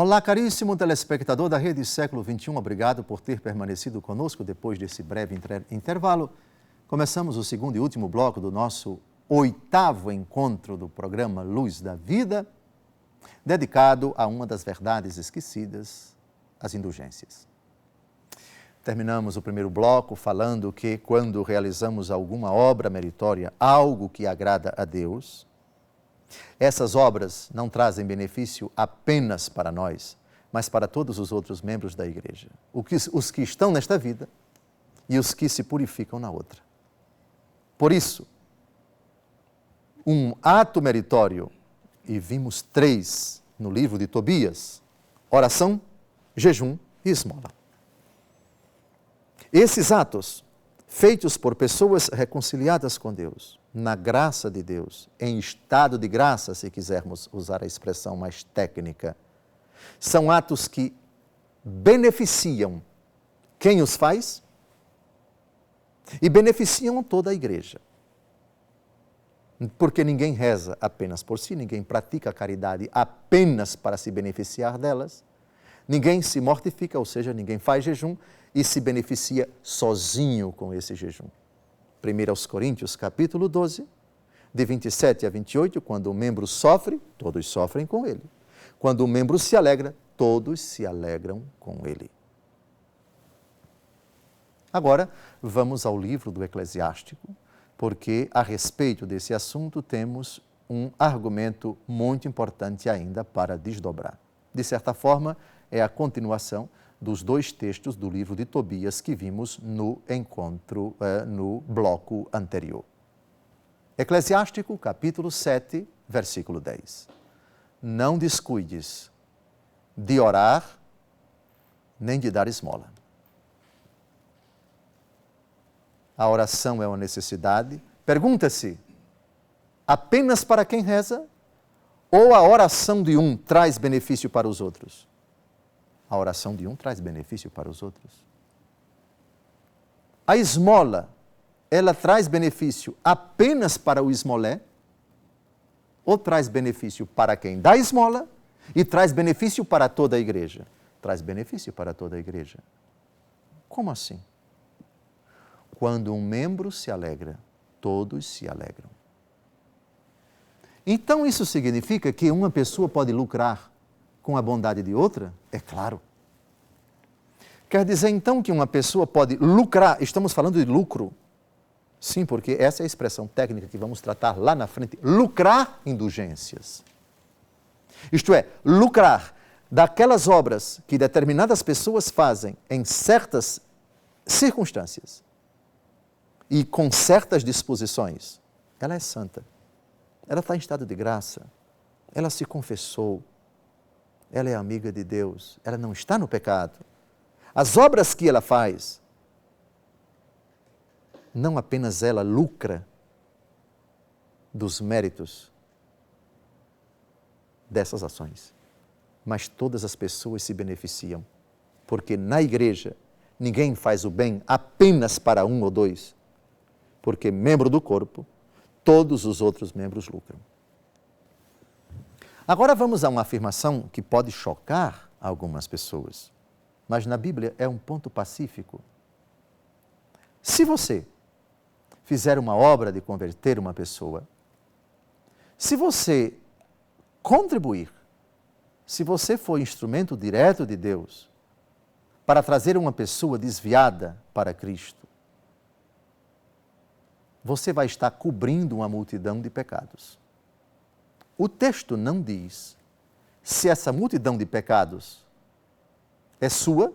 Olá, caríssimo telespectador da Rede Século XXI, obrigado por ter permanecido conosco depois desse breve intervalo. Começamos o segundo e último bloco do nosso 8º encontro do programa Luz da Vida, dedicado a uma das verdades esquecidas, as indulgências. Terminamos o primeiro bloco falando que quando realizamos alguma obra meritória, algo que agrada a Deus, essas obras não trazem benefício apenas para nós, mas para todos os outros membros da igreja, os que estão nesta vida e os que se purificam na outra. Por isso, um ato meritório, e vimos 3 no livro de Tobias: oração, jejum e esmola. Esses atos, feitos por pessoas reconciliadas com Deus, na graça de Deus, em estado de graça, se quisermos usar a expressão mais técnica, são atos que beneficiam quem os faz e beneficiam toda a igreja. Porque ninguém reza apenas por si, ninguém pratica a caridade apenas para se beneficiar delas, ninguém se mortifica, ou seja, ninguém faz jejum e se beneficia sozinho com esse jejum. 1 Coríntios, capítulo 12, de 27 a 28, quando um membro sofre, todos sofrem com ele. Quando um membro se alegra, todos se alegram com ele. Agora, vamos ao livro do Eclesiástico, porque a respeito desse assunto temos um argumento muito importante ainda para desdobrar. De certa forma, é a continuação dos 2 textos do livro de Tobias que vimos no encontro, no bloco anterior. Eclesiástico, capítulo 7, versículo 10. Não descuides de orar, nem de dar esmola. A oração é uma necessidade. Pergunta-se, apenas para quem reza? Ou a oração de um traz benefício para os outros? A oração de um traz benefício para os outros. A esmola, ela traz benefício apenas para o esmolé? Ou traz benefício para quem dá esmola e traz benefício para toda a igreja? Traz benefício para toda a igreja. Como assim? Quando um membro se alegra, todos se alegram. Então isso significa que uma pessoa pode lucrar com a bondade de outra? É claro. Quer dizer então que uma pessoa pode lucrar, estamos falando de lucro. Sim, porque essa é a expressão técnica que vamos tratar lá na frente. Lucrar indulgências. Isto é, lucrar daquelas obras que determinadas pessoas fazem em certas circunstâncias e com certas disposições. Ela é santa. Ela está em estado de graça. Ela se confessou. Ela é amiga de Deus, ela não está no pecado. As obras que ela faz, não apenas ela lucra dos méritos dessas ações, mas todas as pessoas se beneficiam, porque na igreja ninguém faz o bem apenas para um ou dois, porque membro do corpo, todos os outros membros lucram. Agora vamos a uma afirmação que pode chocar algumas pessoas, mas na Bíblia é um ponto pacífico. Se você fizer uma obra de converter uma pessoa, se você contribuir, se você for instrumento direto de Deus para trazer uma pessoa desviada para Cristo, você vai estar cobrindo uma multidão de pecados. O texto não diz se essa multidão de pecados é sua,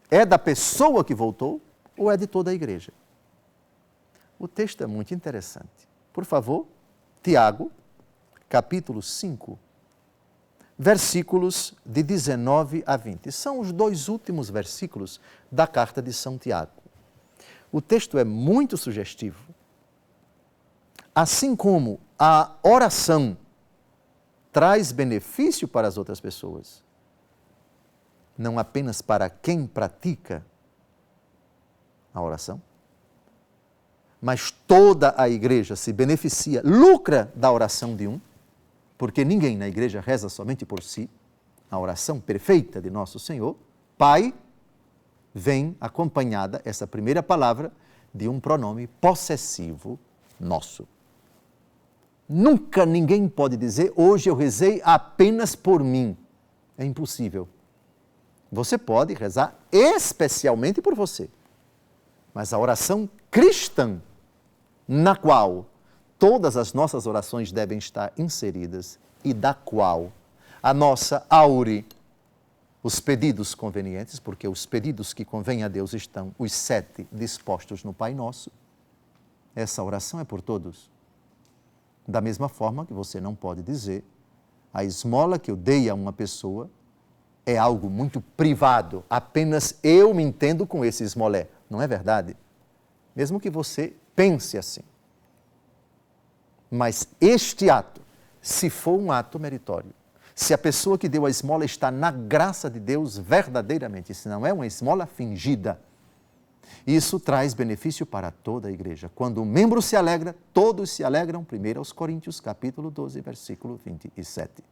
é da pessoa que voltou ou é de toda a igreja. O texto é muito interessante. Por favor, Tiago, capítulo 5, versículos de 19 a 20. São os 2 últimos versículos da carta de São Tiago. O texto é muito sugestivo. Assim como a oração traz benefício para as outras pessoas, não apenas para quem pratica a oração, mas toda a igreja se beneficia, lucra da oração de um, porque ninguém na igreja reza somente por si. a oração perfeita de Nosso Senhor, Pai, vem acompanhada, essa primeira palavra, de um pronome possessivo nosso. Nunca ninguém pode dizer, hoje eu rezei apenas por mim. É impossível. Você pode rezar especialmente por você. Mas a oração cristã, na qual todas as nossas orações devem estar inseridas e da qual a nossa aure, os pedidos convenientes, porque os pedidos que convêm a Deus estão os 7 dispostos no Pai Nosso, essa oração é por todos. Da mesma forma que você não pode dizer, a esmola que eu dei a uma pessoa é algo muito privado, apenas eu me entendo com esse esmolé. Não é verdade? Mesmo que você pense assim. Mas este ato, se for um ato meritório, se a pessoa que deu a esmola está na graça de Deus verdadeiramente, se não é uma esmola fingida, isso traz benefício para toda a igreja. Quando um membro se alegra, todos se alegram. 1 Coríntios, capítulo 12, versículo 27.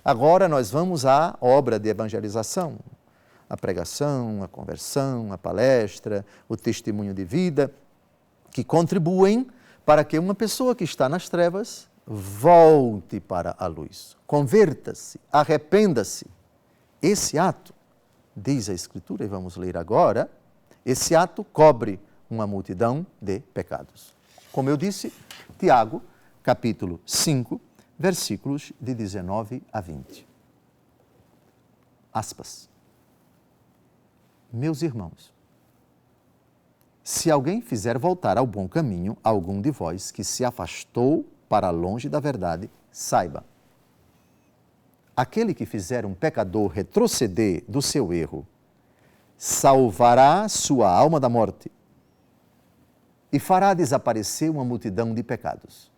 Agora nós vamos à obra de evangelização. A pregação, a conversão, a palestra, o testemunho de vida, que contribuem para que uma pessoa que está nas trevas volte para a luz. Converta-se, arrependa-se. Esse ato, diz a Escritura, e vamos ler agora, esse ato cobre uma multidão de pecados. Como eu disse, Tiago, capítulo 5, versículos de 19 a 20. Aspas. Meus irmãos, se alguém fizer voltar ao bom caminho algum de vós que se afastou para longe da verdade, saiba. Aquele que fizer um pecador retroceder do seu erro, salvará sua alma da morte e fará desaparecer uma multidão de pecados.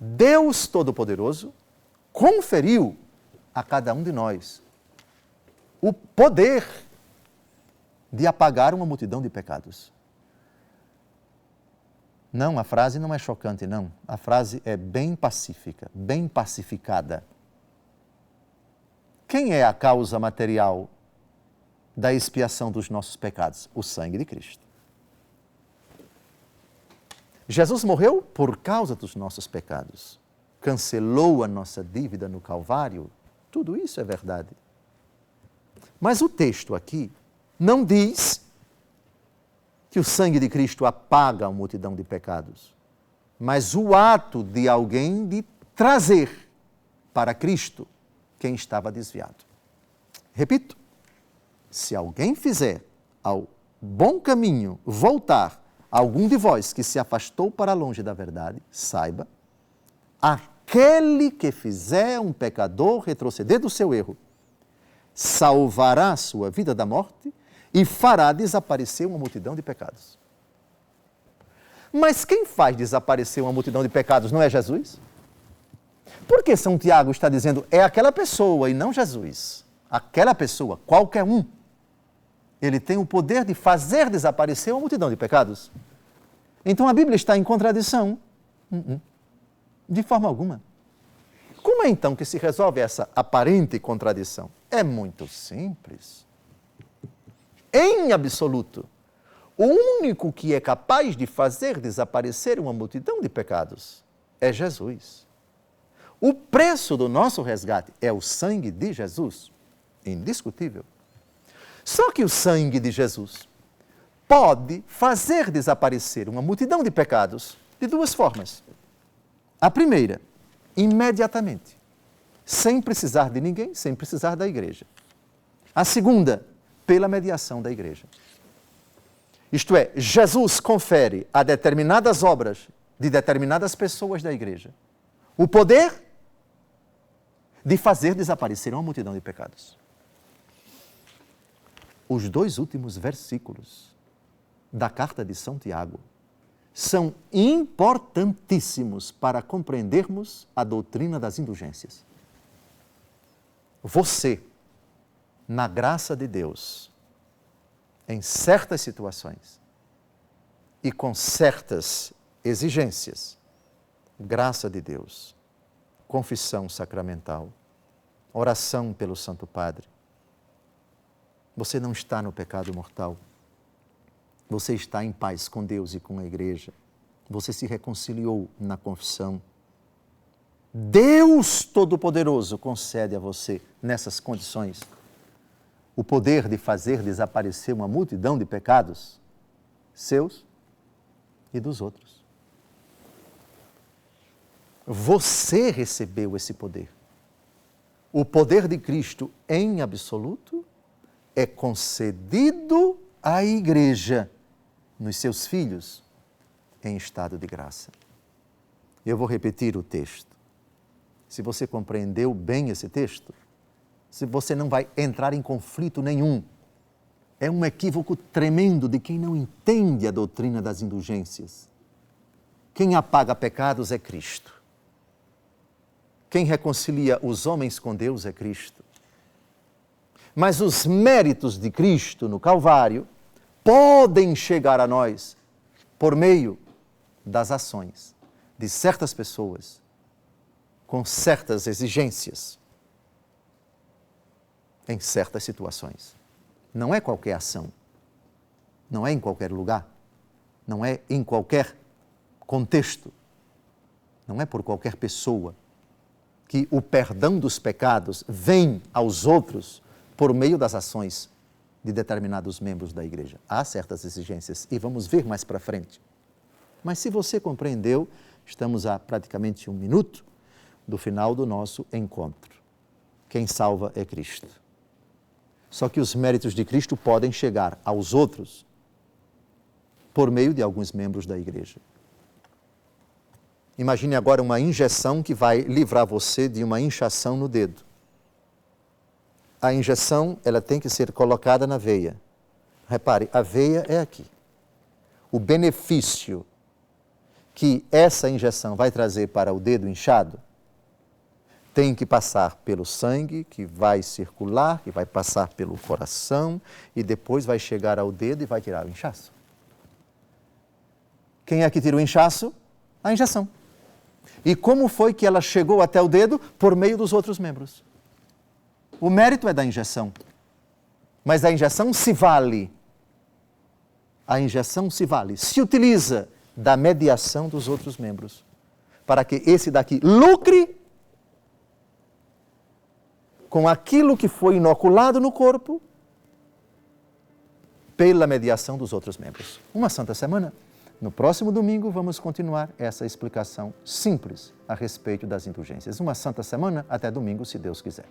Deus Todo-Poderoso conferiu a cada um de nós o poder de apagar uma multidão de pecados. Não, a frase não é chocante, não. A frase é bem pacífica, bem pacificada. Quem é a causa material da expiação dos nossos pecados? O sangue de Cristo. Jesus morreu por causa dos nossos pecados. Cancelou a nossa dívida no Calvário. Tudo isso é verdade. Mas o texto aqui não diz que o sangue de Cristo apaga a multidão de pecados, mas o ato de alguém de trazer para Cristo quem estava desviado. Repito, se alguém fizer ao bom caminho voltar algum de vós que se afastou para longe da verdade, saiba, aquele que fizer um pecador retroceder do seu erro, salvará sua vida da morte e fará desaparecer uma multidão de pecados. Mas quem faz desaparecer uma multidão de pecados não é Jesus? Por que São Tiago está dizendo é aquela pessoa e não Jesus? Aquela pessoa, qualquer um, ele tem o poder de fazer desaparecer uma multidão de pecados. Então a Bíblia está em contradição? De forma alguma. Como é então que se resolve essa aparente contradição? É muito simples. Em absoluto, o único que é capaz de fazer desaparecer uma multidão de pecados é Jesus. O preço do nosso resgate é o sangue de Jesus, indiscutível. Só que o sangue de Jesus pode fazer desaparecer uma multidão de pecados de duas formas. A primeira, imediatamente, sem precisar de ninguém, sem precisar da igreja. A segunda, pela mediação da igreja. Isto é, Jesus confere a determinadas obras de determinadas pessoas da igreja o poder de fazer desaparecer uma multidão de pecados. Os 2 últimos versículos da carta de São Tiago são importantíssimos para compreendermos a doutrina das indulgências. Você, na graça de Deus, em certas situações e com certas exigências, graça de Deus, confissão sacramental, oração pelo Santo Padre, você não está no pecado mortal. Você está em paz com Deus e com a Igreja. Você se reconciliou na confissão. Deus Todo-Poderoso concede a você, nessas condições, o poder de fazer desaparecer uma multidão de pecados seus e dos outros. Você recebeu esse poder. O poder de Cristo em absoluto é concedido à Igreja, nos seus filhos, em estado de graça. Eu vou repetir o texto. Se você compreendeu bem esse texto, se você não vai entrar em conflito nenhum. É um equívoco tremendo de quem não entende a doutrina das indulgências. Quem apaga pecados é Cristo. Quem reconcilia os homens com Deus é Cristo. Mas os méritos de Cristo no Calvário podem chegar a nós por meio das ações de certas pessoas com certas exigências em certas situações. Não é qualquer ação, não é em qualquer lugar, não é em qualquer contexto, não é por qualquer pessoa que o perdão dos pecados vem aos outros por meio das ações de determinados membros da Igreja. Há certas exigências e vamos ver mais para frente. Mas se você compreendeu, estamos a praticamente 1 minuto do final do nosso encontro. Quem salva é Cristo. Só que os méritos de Cristo podem chegar aos outros por meio de alguns membros da Igreja. Imagine agora uma injeção que vai livrar você de uma inchação no dedo. A injeção, ela tem que ser colocada na veia. Repare, a veia é aqui. O benefício que essa injeção vai trazer para o dedo inchado tem que passar pelo sangue, que vai circular, que vai passar pelo coração e depois vai chegar ao dedo e vai tirar o inchaço. Quem é que tira o inchaço? A injeção. E como foi que ela chegou até o dedo? Por meio dos outros membros. O mérito é da injeção, mas a injeção se vale. A injeção se vale, se utiliza da mediação dos outros membros, para que esse daqui lucre com aquilo que foi inoculado no corpo pela mediação dos outros membros. Uma santa semana. No próximo domingo vamos continuar essa explicação simples a respeito das indulgências. Uma santa semana, até domingo, se Deus quiser.